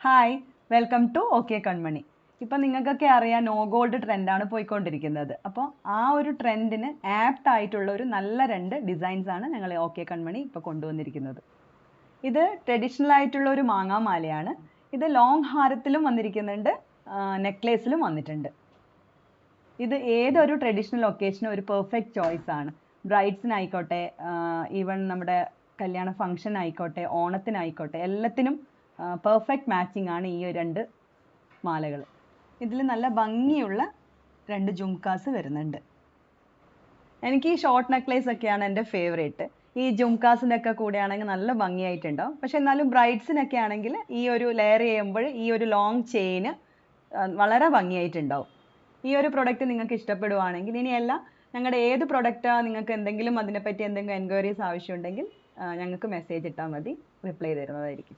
Hi, welcome to okay കൺമണി. ഇപ്പം നിങ്ങൾക്കൊക്കെ അറിയാം, നോ ഗോൾഡ് ട്രെൻഡാണ് പോയിക്കൊണ്ടിരിക്കുന്നത്. അപ്പോൾ ആ ഒരു ട്രെൻഡിന് ആപ്റ്റ് ആയിട്ടുള്ള ഒരു നല്ല രണ്ട് ഡിസൈൻസ് ആണ് ഞങ്ങൾ ഓക്കെ കൺമണി ഇപ്പോൾ കൊണ്ടുവന്നിരിക്കുന്നത്. ഇത് ട്രഡീഷണൽ ആയിട്ടുള്ള ഒരു മാങ്ങാമാലയാണ്. ഇത് ലോങ് ഹാരത്തിലും വന്നിരിക്കുന്നുണ്ട്, നെക്ലേസിലും വന്നിട്ടുണ്ട്. ഇത് ഏതൊരു ട്രഡീഷണൽ ഒക്കേഷനും ഒരു പെർഫെക്റ്റ് ചോയ്സ് ആണ്. ബ്രൈഡ്സിനായിക്കോട്ടെ, ഈവൻ നമ്മുടെ കല്യാണ ഫംഗ്ഷൻ ആയിക്കോട്ടെ, ഓണത്തിനായിക്കോട്ടെ, എല്ലാത്തിനും പെർഫെക്റ്റ് മാച്ചിങ് ആണ് ഈ രണ്ട് മാലകൾ. ഇതിൽ നല്ല ഭംഗിയുള്ള രണ്ട് ജുംകാസ് വരുന്നുണ്ട്. എനിക്ക് ഈ ഷോർട്ട് നെക്ലേസ് ഒക്കെയാണ് എൻ്റെ ഫേവറേറ്റ്. ഈ ജുംകാസിൻ്റെ ഒക്കെ കൂടെ ആണെങ്കിൽ നല്ല ഭംഗിയായിട്ടുണ്ടാവും. പക്ഷെ എന്നാലും ബ്രൈഡ്സിനൊക്കെ ആണെങ്കിൽ ഈ ഒരു ലെയർ ചെയ്യുമ്പോൾ ഈ ഒരു ലോങ് ചെയിന് വളരെ ഭംഗിയായിട്ടുണ്ടാവും. ഈ ഒരു പ്രൊഡക്റ്റ് നിങ്ങൾക്ക് ഇഷ്ടപ്പെടുവാണെങ്കിൽ, ഇനിയല്ല ഞങ്ങളുടെ ഏത് പ്രൊഡക്റ്റാണ് നിങ്ങൾക്ക് എന്തെങ്കിലും അതിനെപ്പറ്റി എന്തെങ്കിലും എൻക്വയറീസ് ആവശ്യമുണ്ടെങ്കിൽ ഞങ്ങൾക്ക് മെസ്സേജ് ഇട്ടാൽ മതി, റിപ്ലൈ തരുന്നതായിരിക്കും.